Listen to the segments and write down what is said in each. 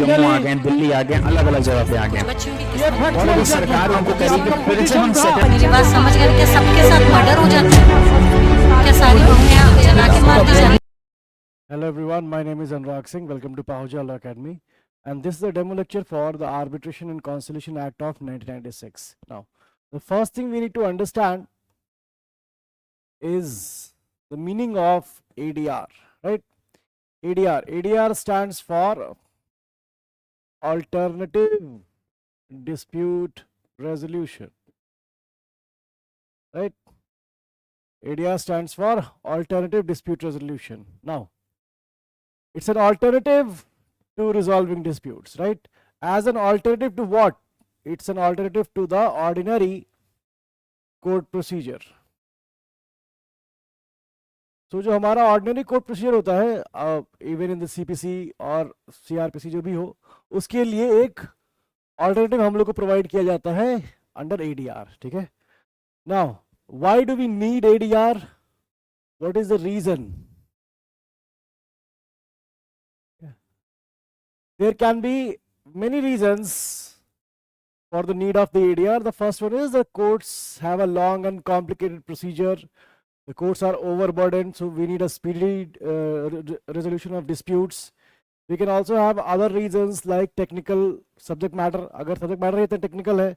जम्मू आ गए, दिल्ली आ गए, अलग अलग जगह पे आ गए, और अगर सरकार उनको कहेगी फिर से हम सेटल। मेरी बात समझ गए? क्या सबके साथ मर्डर हो जाता है? क्या सारी बहुएं जला के मार दी जाती? Hello everyone, my name is Anurag Singh. Welcome to Pahuja Law Academy. And this is a demo lecture for the Arbitration and Conciliation Act of 1996. Now, the first thing we need to understand is the meaning of ADR, right? ADR stands for Alternative Dispute Resolution, right? ADR stands for Alternative Dispute Resolution. Now, it's an alternative to resolving disputes, right? As an alternative to what? It's an alternative to the ordinary court procedure. So जो हमारा ordinary court procedure होता है, even in the CPC और CRPC जो भी हो, उसके लिए एक alternative हम लोग को provide किया जाता है under ADR, ठीक है? Now, why do we need ADR? What is the reason? There can be many reasons for the need of the ADR. The first one is the courts have a long and complicated procedure. The courts are overburdened, so we need a speedy resolution of disputes. We can also have other reasons like technical subject matter. अगर subject matter इतना technical है,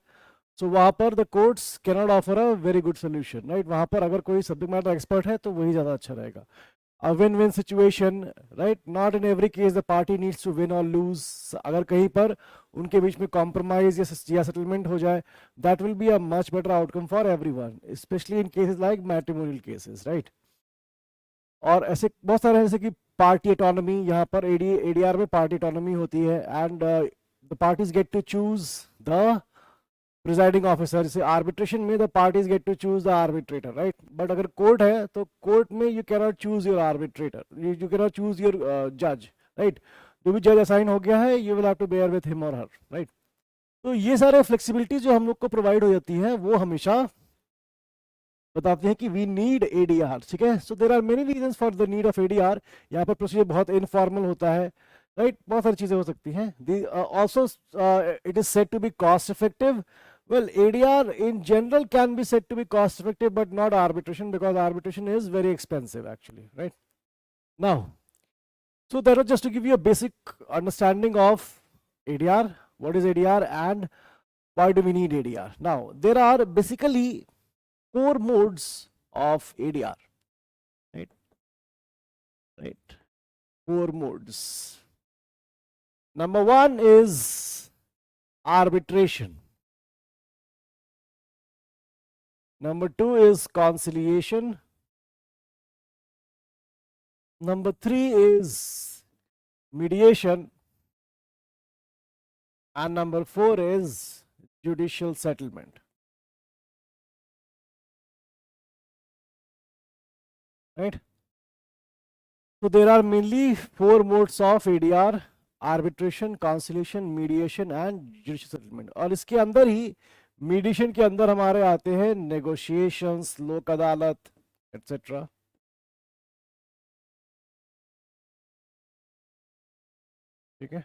so वहाँ पर the courts cannot offer a very good solution, right? वहाँ पर अगर कोई subject matter expert है, तो वही ज़्यादा अच्छा रहेगा. A win-win situation, right? Not in every case the party needs to win or lose. अगर कहीं पर उनके बीच में compromise या settlement हो जाए, that will be a much better outcome for everyone, especially in cases like matrimonial cases, right? और ऐसे बहुत सारे हैं, जैसे कि party autonomy, यहाँ पर ADR में party autonomy होती है, and the parties get to choose the presiding officer. जैसे arbitration में the parties get to choose the arbitrator, right? But अगर court है, तो court में you cannot choose your arbitrator, you cannot choose your judge, right? जो भी judge assign हो गया है, you will have to bear with him or her, right? तो ये सारे flexibility जो हम लोग को provide हो जाती है, वो हमेशा बताते हैं कि we need ADR, ठीक है? So there are many reasons for the need of ADR. यहाँ पर procedure बहुत informal होता है, right? बहुत सारी चीजें हो सकती हैं. Also it is said to be cost effective. Well, ADR in general can be said to be cost effective, but not arbitration, because arbitration is very expensive actually, right? Now, so that was just to give you a basic understanding of ADR, what is ADR and why do we need ADR. Now, there are basically 4 modes of ADR, right? 4 modes. Number 1 is arbitration. Number 2 is conciliation. Number 3 is mediation. And number 4 is judicial settlement. Right? So there are mainly 4 modes of ADR: arbitration, conciliation, mediation and judicial settlement. और इसके अंदर ही mediation के अंदर हमारे आते हैं negotiations, लोक अदालत, एटसेट्रा. ठीक है,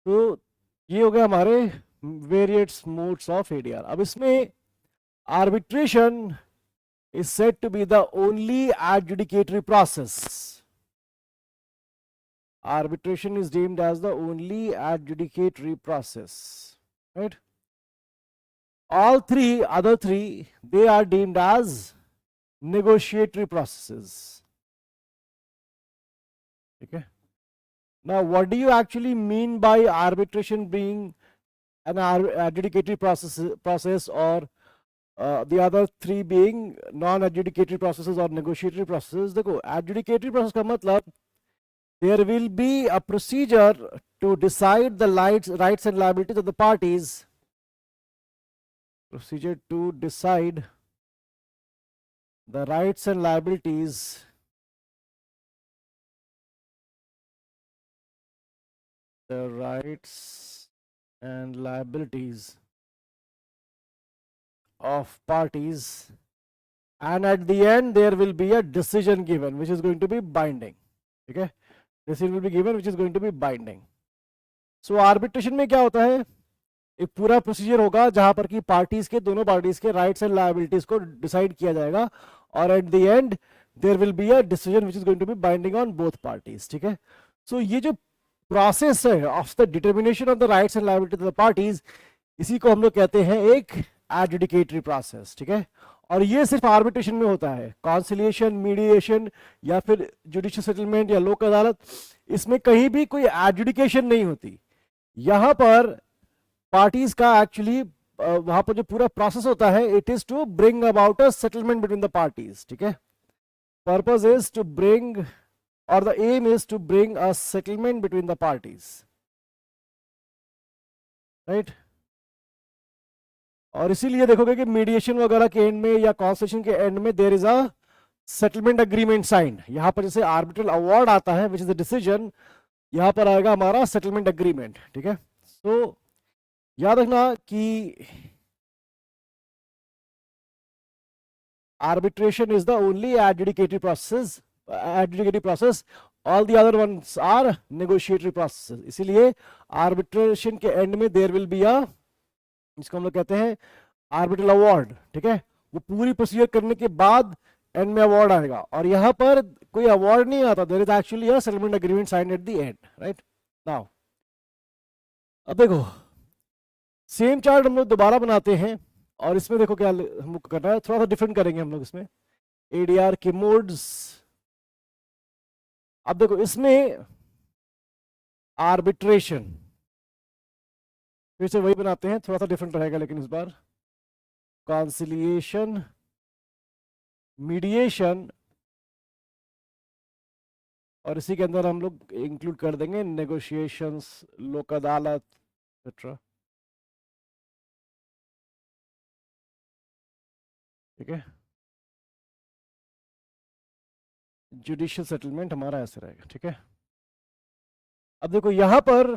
तो ये हो गया हमारे वेरियस मोड्स ऑफ एडीआर. अब इसमें arbitration is said to be the only adjudicatory process. Arbitration is deemed as the only adjudicatory process, right? All other three, they are deemed as negotiatory processes. Okay. Now, what do you actually mean by arbitration being an adjudicatory process, or the other 3 being non-adjudicatory processes or negotiatory processes? देखो, adjudicatory process का मतलब there will be a procedure to decide the rights and liabilities of the parties. Procedure to decide the rights and liabilities of parties, and at the end there will be a decision given which is going to be binding. Okay, decision will be given which is going to be binding. So arbitration में क्या होता है, एक पूरा procedure होगा जहां पर कि दोनों पार्टीज के राइट्स एंड लायबिलिटीज को डिसाइड किया जाएगा, और at the end there will be a decision which is going to be binding on both parties, ठीक है। सो ये जो प्रोसेस है of the determination of the rights and liabilities of the parties, इसी को हम लोग कहते हैं एक एडजुडिकेटरी प्रोसेस, ठीक है। और ये सिर्फ आर्बिट्रेशन में होता है, कॉन्सिलिएशन, मीडिएशन या फिर जुडिशियल सेटलमेंट या लोक अदालत, इसमें कहीं भी कोई एडजुडिकेशन नहीं होती। यहां पर पार्टीज का एक्चुअली वहां पर जो पूरा प्रोसेस होता है, it is to bring about a settlement between the parties, ठीक है। पर्पस इज टू ब्रिंग, और the aim is to bring a settlement between the parties, right. और इसीलिए देखोगे कि मीडिएशन वगैरह के एंड में या कॉन्सेशन के एंड में there is a settlement agreement sign. यहां पर जैसे आर्बिट्रल अवार्ड आता है विच इज द डिसीजन, यहां पर आएगा हमारा सेटलमेंट अग्रीमेंट, ठीक है। सो याद रखना कि arbitration is the only adjudicatory process, all the other ones are negotiatory processes। इसीलिए arbitration के एंड में there will be a, इसको हम लोग कहते हैं arbitral award, ठीक है। वो पूरी प्रोसीजर करने के बाद एंड में अवार्ड आएगा, और यहां पर कोई अवार्ड नहीं आता, there is actually a settlement agreement signed at the end, right। now अब देखो सेम चार्ट हम लोग दोबारा बनाते हैं, और इसमें देखो क्या हमको करना है, थोड़ा सा डिफरेंट करेंगे हम लोग इसमें, एडीआर के मोड्स। अब देखो इसमें आर्बिट्रेशन, फिर से वही बनाते हैं, थोड़ा सा डिफरेंट रहेगा लेकिन इस बार, कॉन्सिलिएशन, मीडिएशन, और इसी के अंदर हम लोग इंक्लूड कर देंगे नेगोशिएशंस, लोक अदालत एक्सेट्रा, ठीक है। जुडिशियल सेटलमेंट हमारा ऐसे रहेगा, ठीक है। अब देखो यहां पर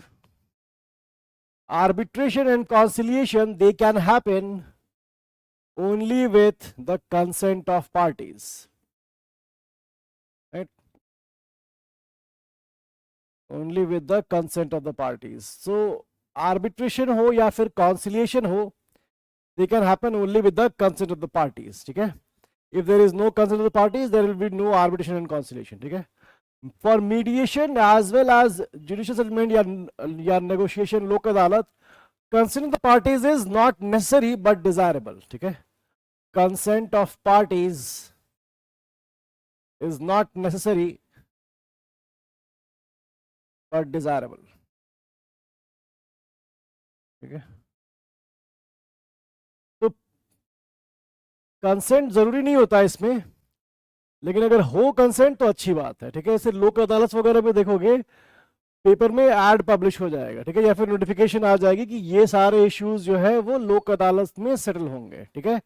arbitration and conciliation they can happen only with the consent of parties, right, only with the consent of the parties. So arbitration हो या फिर कॉन्सिलिएशन हो, they can happen only with the consent of the parties, ठीक है। if there is no consent of the parties, there will be no arbitration and conciliation, ठीक है। for mediation as well as judicial settlement या negotiation, लोक अदालत, consent of the parties is not necessary but desirable, ठीक है। consent of parties is not necessary but desirable, ठीक है। Consent जरूरी नहीं होता इसमें, लेकिन अगर हो कंसेंट तो अच्छी बात है, ठीक है। जैसे लोक अदालत वगैरह में देखोगे पेपर में एड पब्लिश हो जाएगा, ठीक है, या फिर नोटिफिकेशन आ जाएगी कि ये सारे इश्यूज जो है वो लोक अदालत में सेटल होंगे, ठीक है।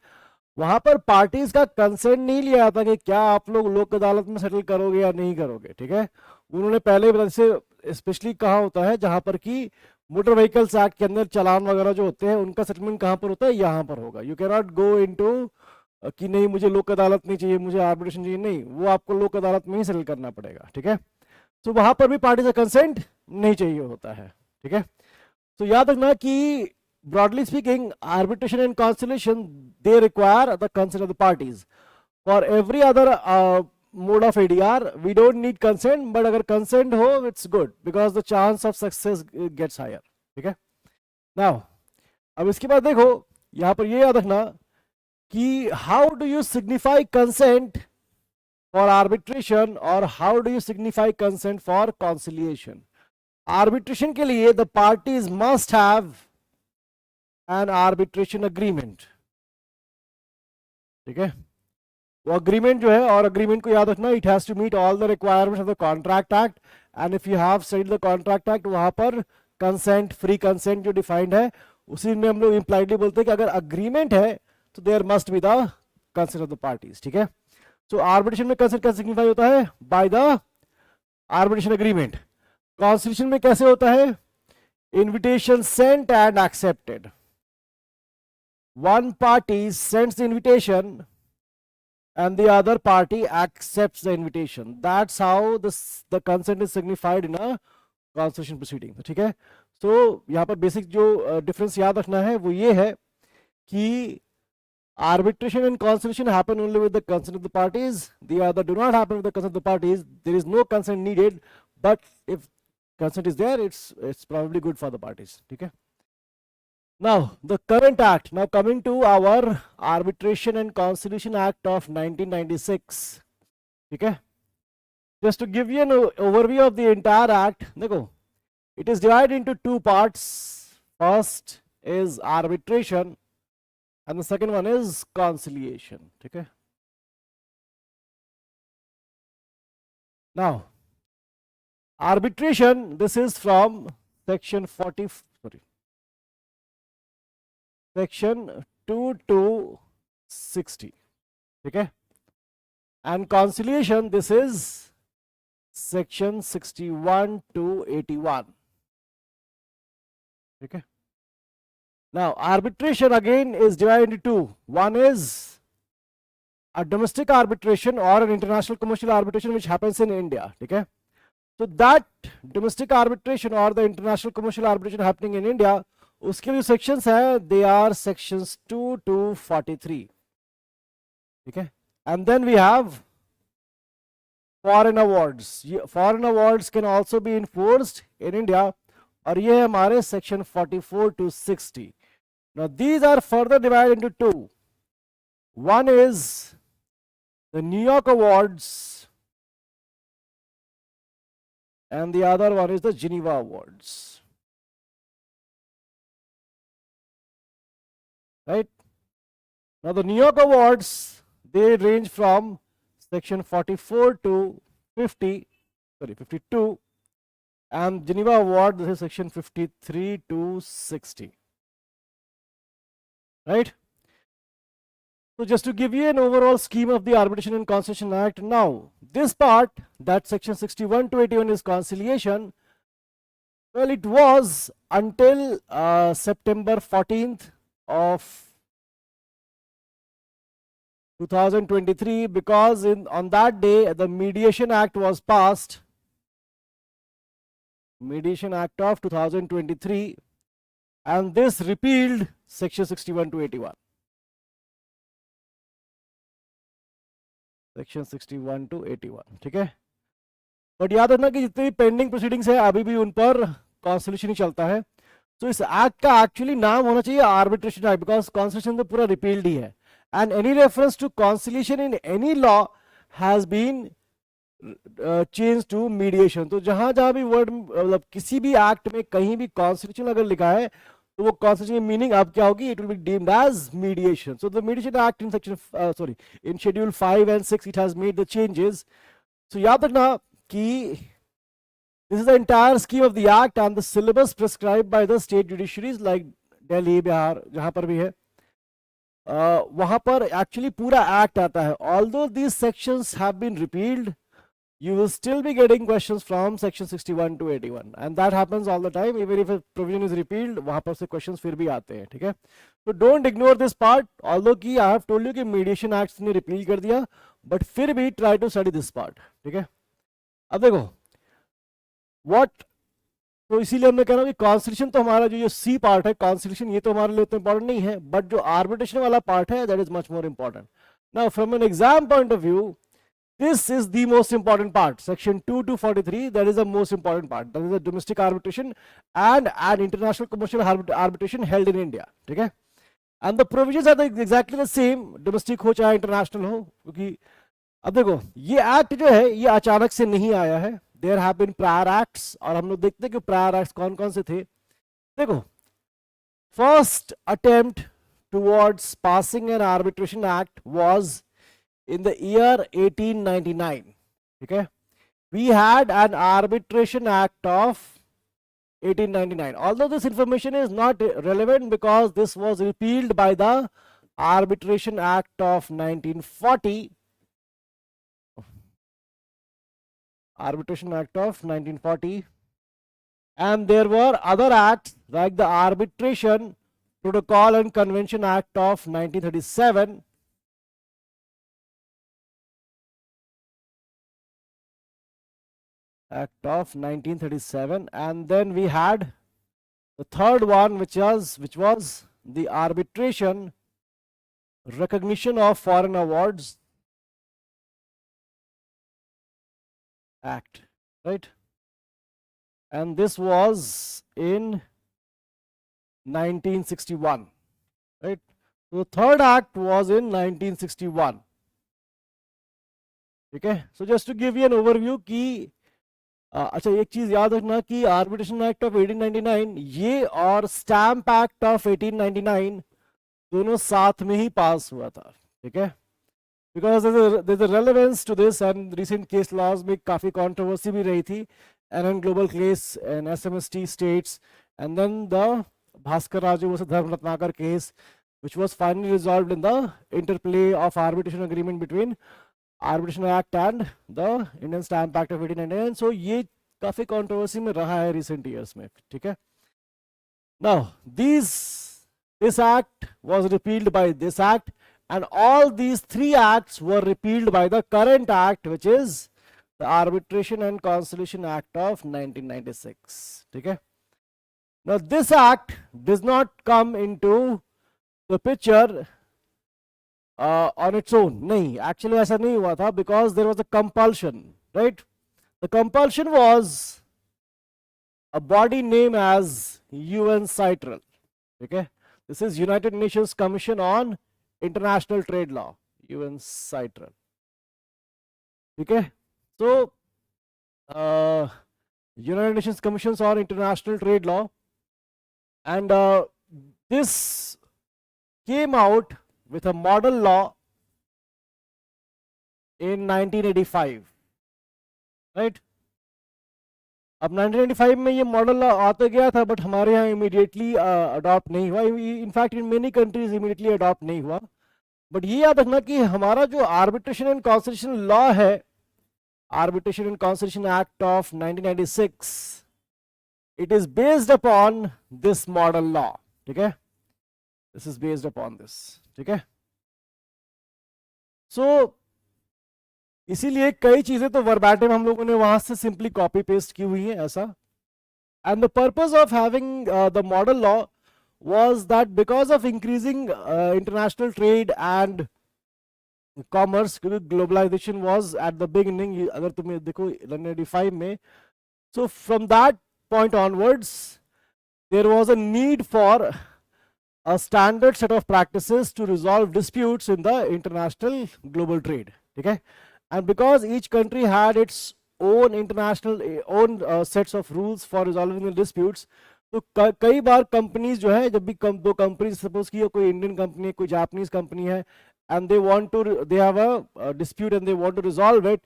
वहां पर पार्टीज का कंसेंट नहीं लिया जाता कि क्या आप लोग लोक अदालत में सेटल करोगे या नहीं करोगे, ठीक है। उन्होंने पहले बता, जैसे स्पेशली कहा होता है जहां पर कि मोटर व्हीकल्स एक्ट के अंदर चालान वगैरह जो होते हैं उनका सेटलमेंट कहां पर होता है, यहां पर होगा। You can not go into कि नहीं मुझे लोक अदालत नहीं चाहिए, मुझे आर्बिट्रेशन चाहिए, नहीं, वो आपको लोक अदालत में ही सेटल करना पड़ेगा, ठीक है। तो वहां पर भी पार्टी का कंसेंट नहीं चाहिए होता है, ठीक है। तो याद रखना कि broadly speaking arbitration and conciliation they require the consent of the parties. For every other mode of ADR we don't need consent, but अगर कंसेंट हो it's good because the chance of success gets higher, ठीक है। Now अब इसके बाद देखो यहां पर ये याद रखना कि how do you signify consent for arbitration और how do you signify consent for conciliation. Arbitration के लिए the parties must have an arbitration agreement, ठीक है। वो अग्रीमेंट जो है, और अग्रीमेंट को याद रखना, it has to meet all the requirements of the contract act, and if you have studied the contract act, वहां पर कंसेंट, फ्री कंसेंट जो डिफाइंड है उसी में हम लोग इंप्लाइडली बोलते हैं कि अगर अग्रीमेंट है तो there must be the consent of the parties, ठीक है। सो आर्बिट्रेशन में कंसेंट कैसे सिग्निफाई होता है, by the arbitration agreement. Conciliation में कैसे होता है, invitation sent and accepted. One party sends the invitation and the other party accepts the invitation. That's how the consent is signified in a constitution proceeding, ठीक है। सो यहाँ पर basic जो difference याद रखना है वो ये है कि arbitration and conciliation happen only with the consent of the parties. The other do not happen with the consent of the parties. There is no consent needed, but if consent is there, it's probably good for the parties. Okay. Now the current act. Now coming to our Arbitration and Conciliation Act of 1996. Okay. Just to give you an overview of the entire act, देखो, it is divided into two parts. First is arbitration, and the second one is conciliation. Okay. Now arbitration, this is from section 2 to 60. Okay. And conciliation, this is section 61 to 81. Okay. Now arbitration again is divided into two. One is a domestic arbitration or an international commercial arbitration which happens in India. Okay. So that domestic arbitration or the international commercial arbitration happening in India, उसके जो sections हैं, they are sections 2 to 43. Okay. And then we have foreign awards. Foreign awards can also be enforced in India, और ये है हमारे section 44 to 60. Now these are further divided into two. One is the New York Awards and the other one is the Geneva Awards. Right? Now the New York Awards, they range from section 44 to 52, and Geneva Award, this is section 53 to 60. Right? So just to give you an overall scheme of the Arbitration and Conciliation Act, now this part, that section 61 to 81 is conciliation. Well, it was until September 14th of 2023, because on that day the Mediation Act was passed, Mediation Act of 2023, and this repealed section 61 to 81. Section 61 to 81, ठीक है। But याद रखना कि जितने भी pending proceedings है अभी भी उन पर कॉन्स्टिट्यूशन ही चलता है। तो इस एक्ट का एक्चुअली नाम होना चाहिए आर्बिट्रेशन एक्ट, बिकॉज कॉन्स्टिट्यूशन तो पूरा रिपील्ड ही है, and any reference to conciliation in any law has been change to mediation. तो जहां जहां भी वर्ड मतलब किसी भी एक्ट में कहीं भी कॉन्स्टिट्यूशन अगर लिखा है तो वो कॉन्स्टिट्यूशन की मीनिंग अब क्या होगी, it will be deemed as mediation. So the mediation act in section in schedule 5 and 6 it has made the changes. So याद रखना कि this is the entire scheme of the act and the syllabus prescribed by the state judiciaries like Delhi, Bihar, जहां पर भी है वहां पर actually पूरा एक्ट आता है। Although these sections have been repealed, you will still be getting questions from section 61 to 81, and that happens all the time. Even if a provision is repealed, वहां पर से questions फिर भी आते हैं, ठीक है। So don't ignore this part, although कि I have told you कि mediation acts ने repeal कर दिया, but फिर भी try to study this part, ठीक है। अब देखो what, तो इसीलिए मैं कह रहा हूँ कि कॉन्स्टिट्यूशन तो हमारा जो ये सी पार्ट है कॉन्स्टिट्यूशन, ये तो हमारे लिए उतना इंपॉर्टेंट नहीं है, बट जो आर्बिट्रेशन वाला पार्ट है that is much more important. Now from an exam point of view, this is the most important part. Section 2 to 43, that is the most important part. That is the domestic arbitration and an international commercial arbitration held in India, ठीक है। And the provisions are exactly the same, domestic हो चाहे international हो, क्योंकि अब देखो ये act जो है ये अचानक से नहीं आया है, there have been prior acts, और हम लोग देखते हैं कि प्रायर एक्ट्स कौन कौन से थे। देखो first attempt towards passing an arbitration act was in the year 1899, okay, we had an arbitration act of 1899, although this information is not relevant because this was repealed by the arbitration act of 1940, arbitration act of 1940, and there were other acts like the arbitration protocol and convention act of 1937, Act of 1937, and then we had the third one, which was the Arbitration Recognition of Foreign Awards Act, right? And this was in 1961, right? So the third act was in 1961. ठीक है, so just to give you an overview कि अच्छा एक चीज याद रखना कि arbitration act of 1899 ये और स्टैम्प एक्ट ऑफ 1899 दोनों साथ में ही पास हुआ था, ठीक है? Because there's a relevance to this, and recent case laws में काफी controversy भी रही थी, and then global case and SMST states, and then the Bhaskar Raju versus Dharm Ratnakar case, which was finally resolved in the interplay of arbitration agreement between Arbitration Act and the Indian Stamp Act of 1899. So ये काफी controversy में रहा है recent years में, ठीक है? Now this act was repealed by this act, and all these three acts were repealed by the current act, which is the Arbitration and Conciliation Act of 1996, ठीक है? Now this act does not come into the picture on its own. नहीं, actually ऐसा नहीं हुआ था, because there was a compulsion, right? The compulsion was a body named as UN CITRAL, okay? This is United Nations Commission on International Trade Law, UN CITRAL, okay? So United Nations Commissions on International Trade Law, and this came out with a model law in 1985, right? अब 1985 में ये model law आता गया था, but हमारे यहाँ immediately adopt नहीं हुआ. In fact in many countries immediately adopt नहीं हुआ. बट ये याद रखना कि हमारा जो आर्बिट्रेशन एंड कॉन्सिलिएशन लॉ है, arbitration and conciliation act of 1996, it is based upon this model law, ठीक है? This is based upon this, ठीक है? सो इसीलिए कई चीजें तो वर्बैटिम हम लोगों ने वहां से सिंपली कॉपी पेस्ट की हुई है ऐसा. And the purpose of having the model law was that because of increasing international trade and commerce, क्योंकि globalisation was at the beginning, अगर तुम्हें देखो 1985 में, so from that point onwards there was a need for a standard set of practices to resolve disputes in the international global trade, ठीक है? And because each country had its own international sets of rules for resolving the disputes, तो कई बार companies जो है, जब भी दो companies, suppose की कोई इंडियन कंपनी है, कोई जापानीज कंपनी है, and they have a dispute and they want to resolve it,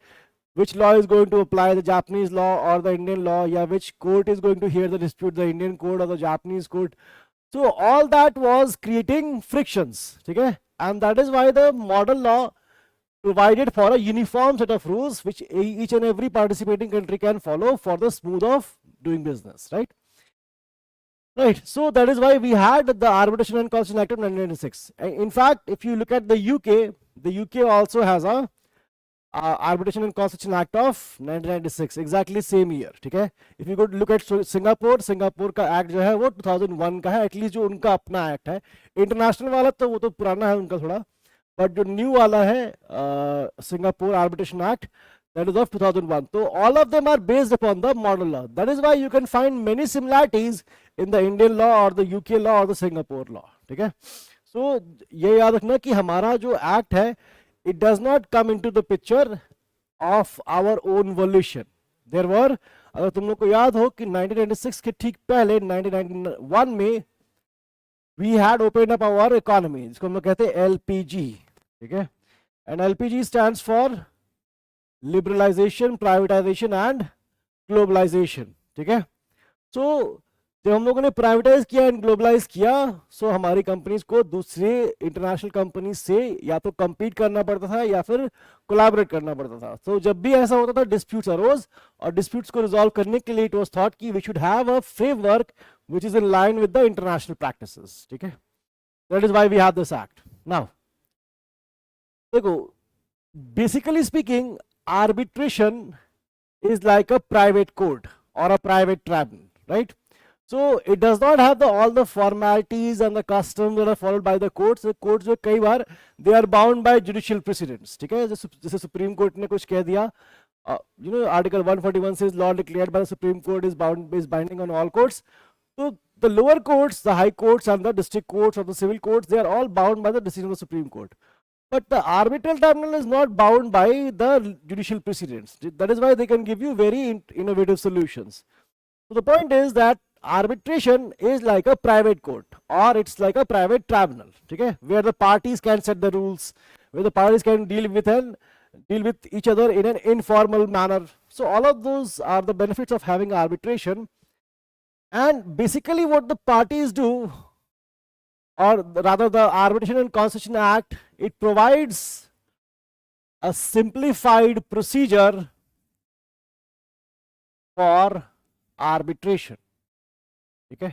which law is going to apply, the Japanese law or the Indian law, या which court is going to hear the dispute, the Indian court or the Japanese court. So all that was creating frictions, ठीक है? And that is why the model law provided for a uniform set of rules which each and every participating country can follow for the smooth of doing business, right? Right. So that is why we had the Arbitration and Conciliation Act of 1996. In fact, if you look at the UK also has a Arbitration and Conciliation Act of 1996, exactly same year, ठीक है? If you go look at Singapore का act जो है वो 2001 का है, at least जो उनका अपना एक्ट है. इंटरनेशनल वाला तो वो तो पुराना है उनका थोड़ा, बट जो न्यू वाला है Singapore arbitration act, that is of 2001. So all of them are based upon the model law. That is why you can find many similarities in the Indian law or the UK law or the Singapore law, ठीक है? So ये याद रखना कि हमारा जो act है, it does not come into the picture of our own volition. There were, अगर तुम लोग को याद हो कि 1996 के ठीक पहले 1991 में we had opened up our economy, जिसको हम लोग कहते हैं LPG, ठीक है? And LPG stands for liberalization, privatization and globalization, ठीक है? So जब हम लोगों ने प्राइवेटाइज किया एंड ग्लोबलाइज किया, सो हमारी कंपनीज को दूसरे इंटरनेशनल कंपनी से या तो compete करना पड़ता था या फिर कोलैबोरेट करना पड़ता था. तो जब भी ऐसा होता था, डिस्प्यूट्स अरोज, और डिस्प्यूट्स को रिजॉल्व करने के लिए इट वाज थॉट कि we should have a framework which is in line with the international practices, ठीक है? That is why we have this act. Now देखो, basically speaking, arbitration is like a private court or a private tribunal, right? So it does not have all the formalities and the customs that are followed by the courts. The courts जो कई बार they are bound by judicial precedents, ठीक है? जैसे supreme court ने कुछ कह दिया, Article 141 says law declared by the Supreme Court is binding on all courts. So the lower courts, the high courts and the district courts or the civil courts, they are all bound by the decision of the Supreme Court. But the arbitral tribunal is not bound by the judicial precedents. That is why they can give you very innovative solutions. So the point is that arbitration is like a private court or it's like a private tribunal, okay, where the parties can set the rules, where the parties can deal with each other in an informal manner. So all of those are the benefits of having arbitration. And basically what the parties do, or rather the Arbitration and Conciliation Act, it provides a simplified procedure for arbitration, ठीक है?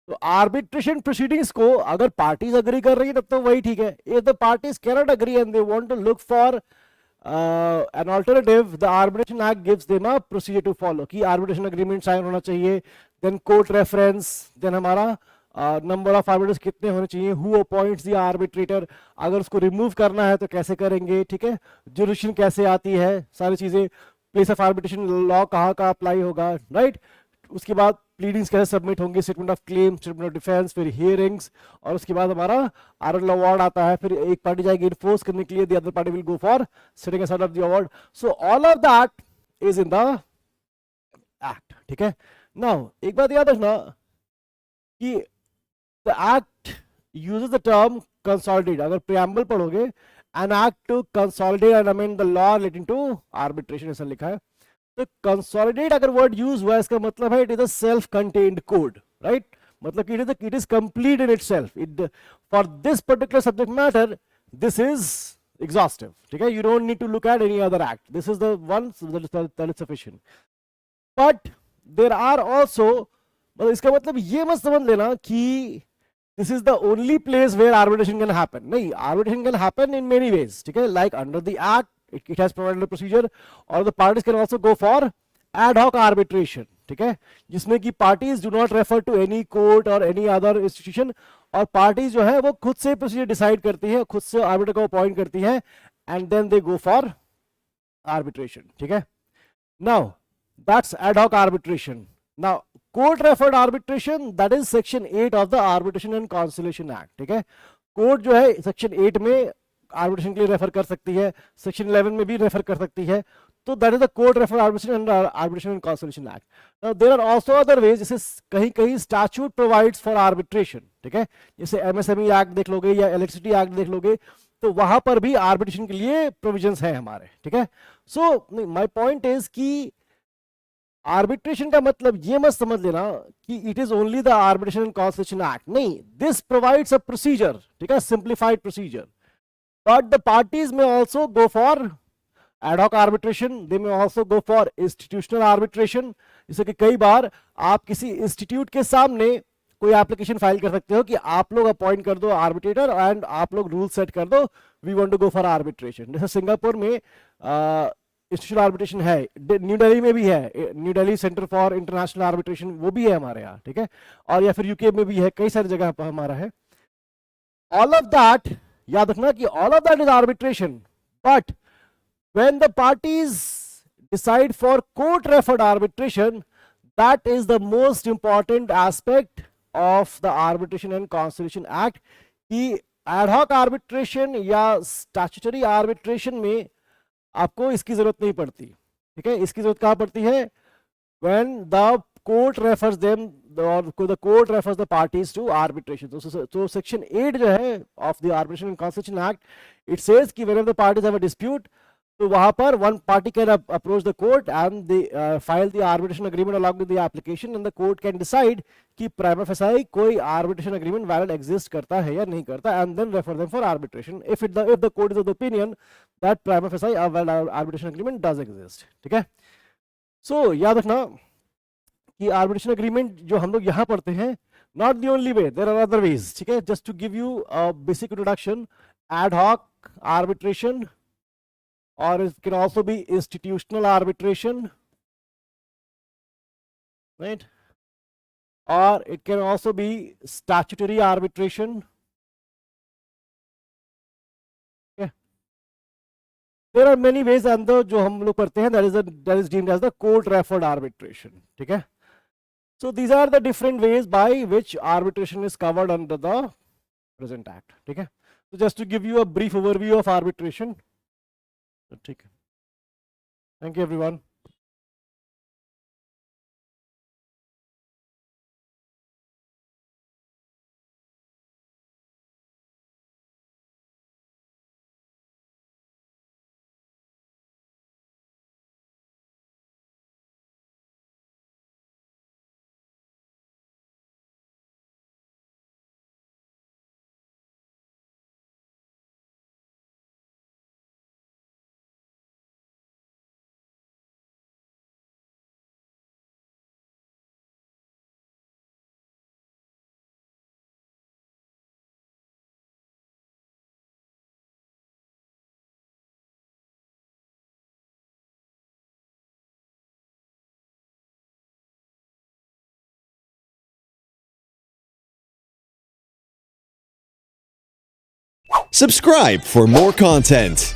तो arbitration proceedings को अगर parties agree कर रही है तब तो वही ठीक है. If the parties cannot agree and they want to look for an alternative, the arbitration act gives them a procedure to follow कि आर्बिट्रेशन अग्रीमेंट साइन होना चाहिए, देन कोर्ट रेफरेंस, देन हमारा नंबर ऑफ आर्बिट्रेटर्स कितने होने चाहिए, who appoints the arbitrator, अगर उसको remove करना है तो कैसे करेंगे, ठीक है, जुरिडिक्शन कैसे आती है, सारी चीजें, प्लेस ऑफ आर्बिट्रेशन लॉ कहाँ का अप्लाई होगा, राइट. उसके बाद प्लीडिंग्स कैसे सबमिट होंगे, statement of claim, statement of defence, फिर हियरिंग्स, और उसके बाद हमारा आर्बिट्रल अवार्ड आता है. फिर एक पार्टी जाएगी इन्फोर्स करने के लिए, the other party will go for setting aside of the award. So all of that is in the act, ठीक है. नाउ एक बात याद रखना कि the act uses the term consolidate. अगर प्रियम्बल पढ़ोगे, an act to consolidate and amend the law relating to arbitration ऐसा लिखा है. तो कंसोलिडेट अगर वर्ड यूज हुआ, इसका मतलब है it is a self contained code, right. मतलब कि it is complete in itself. For this particular subject matter this is exhaustive, ठीक है. You don't need to look at any other act. This is the one that is sufficient. But there are also, मतलब इसका मतलब ये मत समझ लेना कि this is the only place where arbitration can happen. नहीं, arbitration can happen in many ways, ठीक है. Like under the act it has provided a procedure, or the parties can also go for ad hoc arbitration, ठीक है, जिसमें कि parties do not refer to any court or any other institution, और parties जो है वो खुद से procedure decide करती है, खुद से arbitrator को appoint करती है, and then they go for arbitration, ठीक है. Now that's ad hoc arbitration. Now court referred arbitration, that is section 8 of the Arbitration and Conciliation Act, ठीक है. कोर्ट जो है सेक्शन 8 में आर्बिट्रेशन के लिए रेफर कर सकती है, सेक्शन 11 में भी रेफर कर सकती है. तो that is the court refer arbitration under arbitration and consolidation act. Now there are also other ways, जैसे कहीं कहीं स्टैट्यूट प्रोवाइड्स फॉर आर्बिट्रेशन, ठीक है. जैसे एमएसएमई एक्ट देख लोगे या इलेक्ट्रिसिटी एक्ट देख लोगे, तो वहां पर भी आर्बिट्रेशन के लिए प्रोविजंस हैं हमारे, ठीक है. सो माय पॉइंट इज कि आर्बिट्रेशन का मतलब ये मत समझ लेना कि it is only the arbitration and consolidation act. नहीं, दिस प्रोवाइड्स अ प्रोसीजर, ठीक है, simplified procedure. But the parties may also go for ad hoc arbitration. They may also go for institutional arbitration. जैसे कि कई बार आप किसी institute के सामने कोई एप्लीकेशन फाइल कर सकते हो कि आप लोग अपॉइंट कर दो आर्बिट्रेटर एंड आप लोग रूल सेट कर दो, we want to go for arbitration. जैसे सिंगापुर में इंस्टीट्यूशनल आर्बिट्रेशन है, न्यू दिल्ली में भी है, New Delhi centre for international arbitration, वो भी है हमारे यहाँ, ठीक है. और या फिर यूके में भी है, कई सारी जगह पर हमारा है. ऑल ऑफ दैट याद रखना कि all of that is arbitration, but when the parties decide for court referred arbitration, that is the most important aspect of the Arbitration and Conciliation Act. कि ad hoc arbitration या statutory arbitration में आपको इसकी जरूरत नहीं पड़ती, ठीक है. इसकी जरूरत कहाँ पड़ती है? when the court refers them, or the court refers the parties to arbitration. So section 8 जो है of the Arbitration and Conciliation Act, it says कि whenever the parties have a dispute, तो वहां पर one party can approach the court and they file the arbitration agreement along with the application, and the court can decide कि prima facie कोई arbitration agreement valid exist करता है या नहीं करता, and then refer them for arbitration if the court is of the opinion that prima facie a valid arbitration agreement does exist, ठीक है. So याद रखना कि आर्बिट्रेशन एग्रीमेंट जो हम लोग यहाँ पढ़ते हैं, not the only way, there are other ways, ठीक है. Just to give you a basic introduction, ad hoc arbitration or it can also be institutional arbitration, right? Or it can also be statutory arbitration. Okay. There are many ways अंदर जो हम लोग करते हैं, that is deemed as the court referred arbitration. ठीक है? So these are the different ways by which arbitration is covered under the present act. ठीक है? So just to give you a brief overview of arbitration. ठीक है. Thank you everyone. Subscribe for more content.